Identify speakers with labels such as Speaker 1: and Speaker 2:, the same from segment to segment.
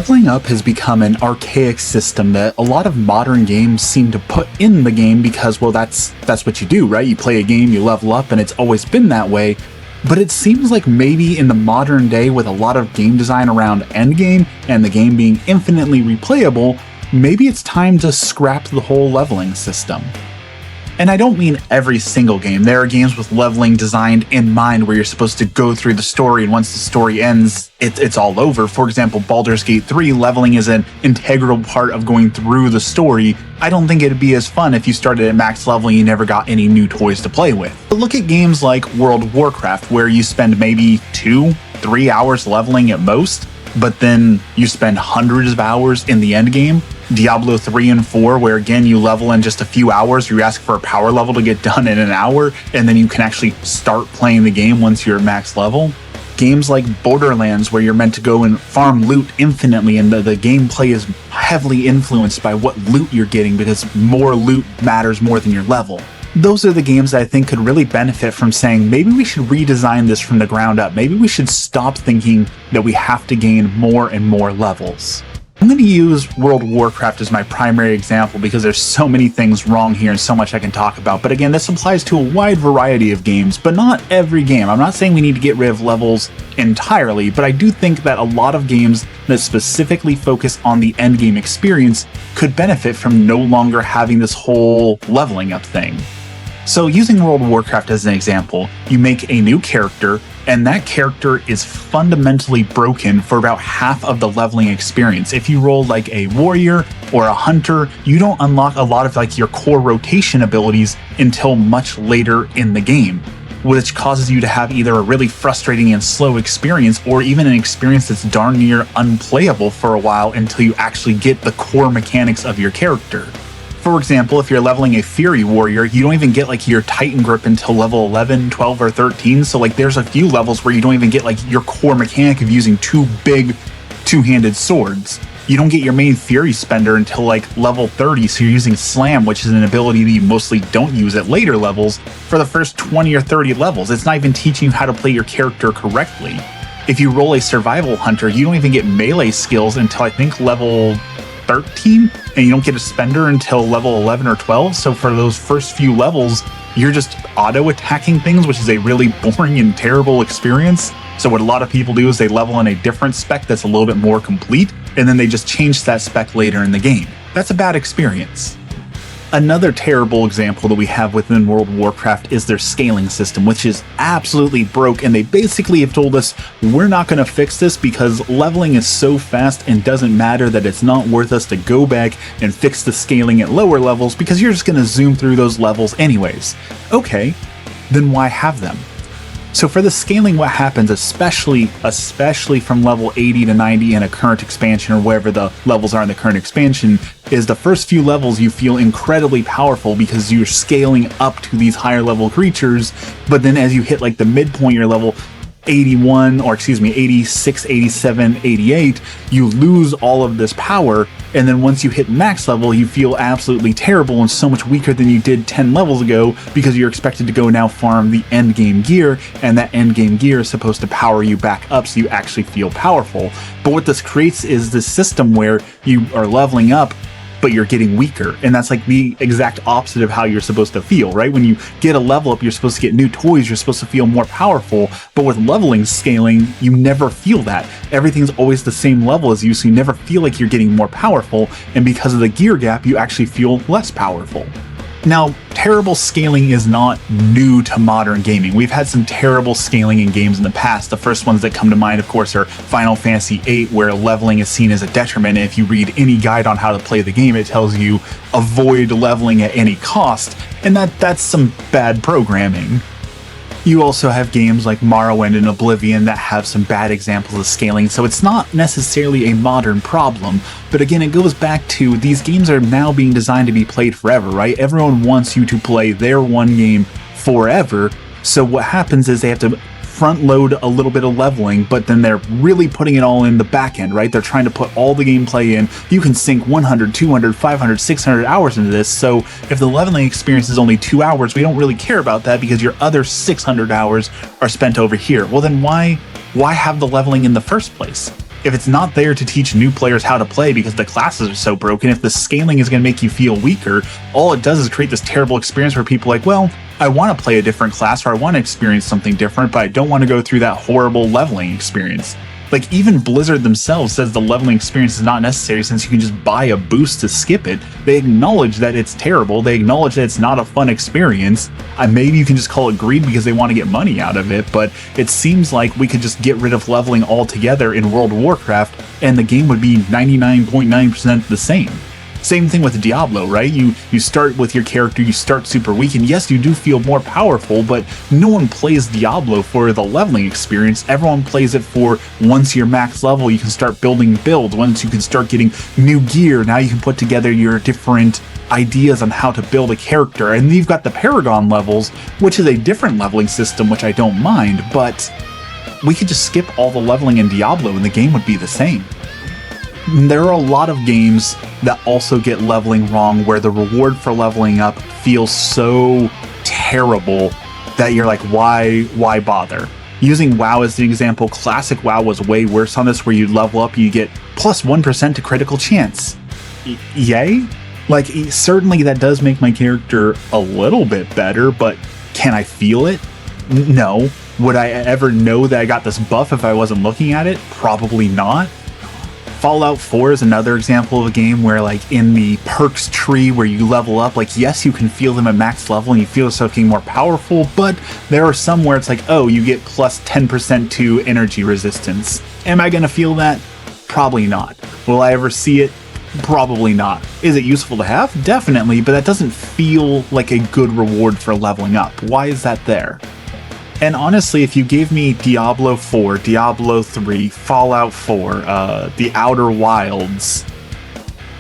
Speaker 1: Leveling up has become an archaic system that a lot of modern games seem to put in the game because, well, that's what you do, right? You play a game, you level up, and it's always been that way. But it seems like maybe in the modern day, with a lot of game design around endgame and the game being infinitely replayable, maybe it's time to scrap the whole leveling system. And I don't mean every single game. There are games with leveling designed in mind where you're supposed to go through the story, and once the story ends, it's all over. For example, Baldur's Gate 3, leveling is an integral part of going through the story. I don't think it'd be as fun if you started at max level and you never got any new toys to play with. But look at games like World of Warcraft, where you spend maybe 2-3 hours leveling at most, but then you spend hundreds of hours in the end game. Diablo 3 and 4, where again you level in just a few hours, you ask for a power level to get done in an hour, and then you can actually start playing the game once you're at max level. Games like Borderlands, where you're meant to go and farm loot infinitely, and the gameplay is heavily influenced by what loot you're getting, because more loot matters more than your level. Those are the games that I think could really benefit from saying, maybe we should redesign this from the ground up. Maybe we should stop thinking that we have to gain more and more levels. I'm going to use World of Warcraft as my primary example because there's so many things wrong here and so much I can talk about. But again, this applies to a wide variety of games, but not every game. I'm not saying we need to get rid of levels entirely, but I do think that a lot of games that specifically focus on the endgame experience could benefit from no longer having this whole leveling up thing. So using World of Warcraft as an example, you make a new character, and that character is fundamentally broken for about half of the leveling experience. If you roll like a warrior or a hunter, you don't unlock a lot of like your core rotation abilities until much later in the game, which causes you to have either a really frustrating and slow experience or even an experience that's darn near unplayable for a while until you actually get the core mechanics of your character. For example, if you're leveling a Fury Warrior, you don't even get like your Titan Grip until level 11, 12, or 13. So like there's a few levels where you don't even get like your core mechanic of using two big two-handed swords. You don't get your main Fury Spender until like level 30, so you're using Slam, which is an ability that you mostly don't use at later levels, for the first 20 or 30 levels. It's not even teaching you how to play your character correctly. If you roll a Survival Hunter, you don't even get melee skills until I think level 13, and you don't get a spender until level 11 or 12. So for those first few levels, you're just auto-attacking things, which is a really boring and terrible experience. So what a lot of people do is they level in a different spec that's a little bit more complete, and then they just change that spec later in the game. That's a bad experience. Another terrible example that we have within World of Warcraft is their scaling system, which is absolutely broke, and they basically have told us we're not going to fix this because leveling is so fast and doesn't matter that it's not worth us to go back and fix the scaling at lower levels because you're just going to zoom through those levels anyways. Okay, then why have them? So for the scaling, what happens, especially from level 80 to 90 in a current expansion or wherever the levels are in the current expansion, is the first few levels you feel incredibly powerful because you're scaling up to these higher level creatures, but then as you hit like the midpoint, your level 86, 87, 88, you lose all of this power, and then once you hit max level, you feel absolutely terrible and so much weaker than you did 10 levels ago because you're expected to go now farm the end game gear, and that end game gear is supposed to power you back up so you actually feel powerful. But what this creates is this system where you are leveling up, but you're getting weaker, and that's like the exact opposite of how you're supposed to feel, right? When you get a level up, you're supposed to get new toys, you're supposed to feel more powerful, but with leveling scaling, you never feel that. Everything's always the same level as you, so you never feel like you're getting more powerful, and because of the gear gap, you actually feel less powerful. Now, terrible scaling is not new to modern gaming. We've had some terrible scaling in games in the past. The first ones that come to mind, of course, are Final Fantasy VIII, where leveling is seen as a detriment. And if you read any guide on how to play the game, it tells you avoid leveling at any cost, and that's some bad programming. You also have games like Morrowind and Oblivion that have some bad examples of scaling, so it's not necessarily a modern problem. But again, it goes back to these games are now being designed to be played forever, right? Everyone wants you to play their one game forever, so what happens is they have to front load a little bit of leveling, but then they're really putting it all in the back end, right? They're trying to put all the gameplay in. You can sink 100, 200, 500, 600 hours into this, so if the leveling experience is only 2 hours, we don't really care about that because your other 600 hours are spent over here. Well, then why have the leveling in the first place? if it's not there to teach new players how to play because the classes are so broken, if the scaling is going to make you feel weaker, all it does is create this terrible experience where people are like, well, I want to play a different class or I want to experience something different, but I don't want to go through that horrible leveling experience. Like, even Blizzard themselves says the leveling experience is not necessary since you can just buy a boost to skip it. They acknowledge that it's terrible. They acknowledge that it's not a fun experience. Maybe you can just call it greed because they want to get money out of it, but it seems like we could just get rid of leveling altogether in World of Warcraft and the game would be 99.9% the same. Same thing with Diablo, right? You start with your character, you start super weak, and yes, you do feel more powerful, but no one plays Diablo for the leveling experience. Everyone plays it for once you're max level, you can start building builds. Once you can start getting new gear, now you can put together your different ideas on how to build a character. And you've got the Paragon levels, which is a different leveling system, which I don't mind, but we could just skip all the leveling in Diablo and the game would be the same. There are a lot of games that also get leveling wrong where the reward for leveling up feels so terrible that you're like, why bother? Using WoW as an example, classic WoW was way worse on this, where you level up, you get plus 1% to critical chance. Yay? Like, certainly that does make my character a little bit better, but can I feel it? No. Would I ever know that I got this buff if I wasn't looking at it? Probably not. Fallout 4 is another example of a game where, like, in the perks tree where you level up, like, yes, you can feel them at max level and you feel yourself getting more powerful, but there are some where it's like, oh, you get plus 10% to energy resistance. Am I going to feel that? Probably not. Will I ever see it? Probably not. Is it useful to have? Definitely, but that doesn't feel like a good reward for leveling up. Why is that there? And honestly, if you gave me Diablo 4, Diablo 3, Fallout 4, The Outer Wilds,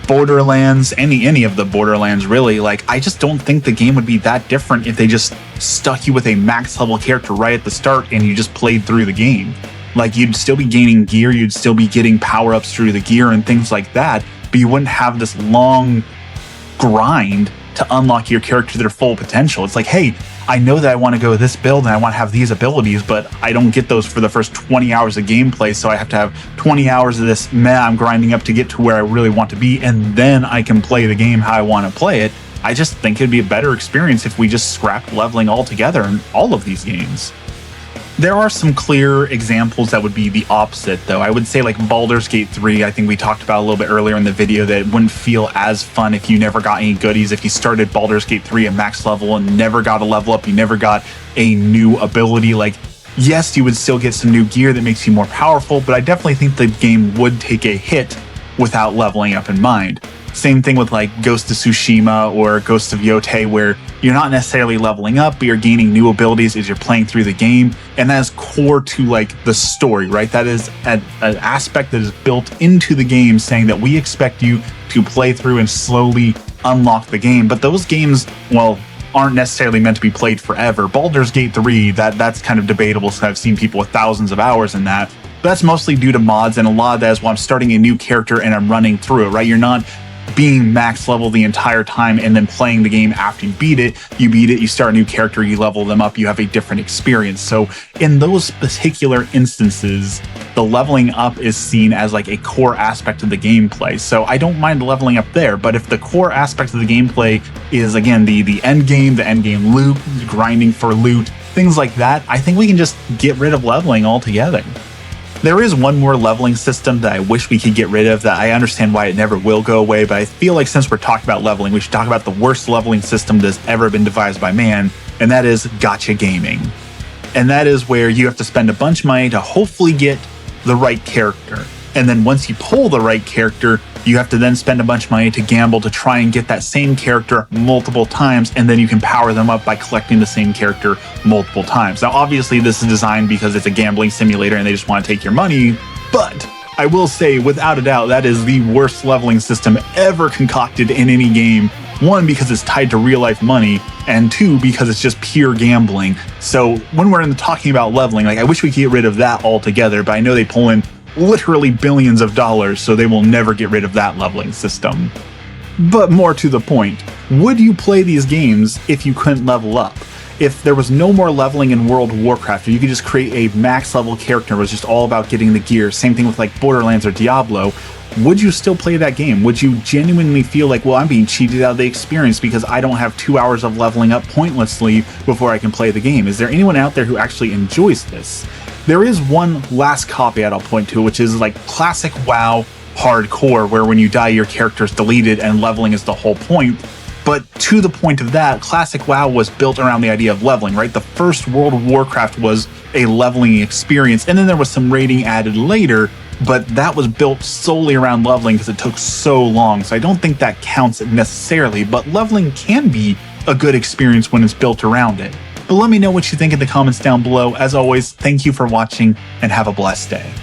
Speaker 1: Borderlands, any of the Borderlands really, like, I just don't think the game would be that different if they just stuck you with a max level character right at the start and you just played through the game. Like, you'd still be gaining gear, you'd still be getting power-ups through the gear and things like that, but you wouldn't have this long grind to unlock your character to their full potential. It's like, hey, I know that I want to go this build and I want to have these abilities, but I don't get those for the first 20 hours of gameplay, so I have to have 20 hours of this, I'm grinding up to get to where I really want to be, and then I can play the game how I want to play it. I just think it'd be a better experience if we just scrapped leveling altogether in all of these games. There are some clear examples that would be the opposite, though. I would say, like, Baldur's Gate 3, I think we talked about a little bit earlier in the video, that it wouldn't feel as fun if you never got any goodies. If you started Baldur's Gate 3 at max level and never got a level up, you never got a new ability, like, yes, you would still get some new gear that makes you more powerful, but I definitely think the game would take a hit without leveling up in mind. Same thing with, like, Ghost of Tsushima or Ghost of Yotei, where you're not necessarily leveling up, but you're gaining new abilities as you're playing through the game. And that is core to, like, the story, right? That is an aspect that is built into the game, saying that we expect you to play through and slowly unlock the game. But those games, well, aren't necessarily meant to be played forever. Baldur's Gate 3, that's kind of debatable, so I've seen people with thousands of hours in that. But that's mostly due to mods, and a lot of that is when I'm starting a new character and I'm running through it, right? You're not being max level the entire time and then playing the game after you beat it, you start a new character, you level them up, you have a different experience. So in those particular instances, the leveling up is seen as like a core aspect of the gameplay. So I don't mind leveling up there, but if the core aspect of the gameplay is, again, the end game loot, grinding for loot, things like that, I think we can just get rid of leveling altogether. There is one more leveling system that I wish we could get rid of that I understand why it never will go away, but I feel like since we're talking about leveling, we should talk about the worst leveling system that's ever been devised by man, and that is gacha gaming. And that is where you have to spend a bunch of money to hopefully get the right character. And then once you pull the right character, you have to then spend a bunch of money to gamble to try and get that same character multiple times, and then you can power them up by collecting the same character multiple times. Now, obviously, this is designed because it's a gambling simulator and they just want to take your money, but I will say, without a doubt, that is the worst leveling system ever concocted in any game. One, because it's tied to real-life money, and two, because it's just pure gambling. So when we're talking about leveling, like, I wish we could get rid of that altogether, but I know they pull in literally billions of dollars, so they will never get rid of that leveling system. But more to the point, would you play these games if you couldn't level up? if there was no more leveling in World of Warcraft, or you could just create a max level character, it was just all about getting the gear, same thing with like Borderlands or Diablo, would you still play that game? Would you genuinely feel like, well, I'm being cheated out of the experience because I don't have 2 hours of leveling up pointlessly before I can play the game? Is there anyone out there who actually enjoys this? There is one last caveat I'll point to, which is like classic WoW hardcore, where when you die, your character's deleted and leveling is the whole point. But to the point of that, classic WoW was built around the idea of leveling, right? The first World of Warcraft was a leveling experience, and then there was some raiding added later, but that was built solely around leveling because it took so long. So I don't think that counts necessarily, but leveling can be a good experience when it's built around it. But let me know what you think in the comments down below. As always, thank you for watching and have a blessed day.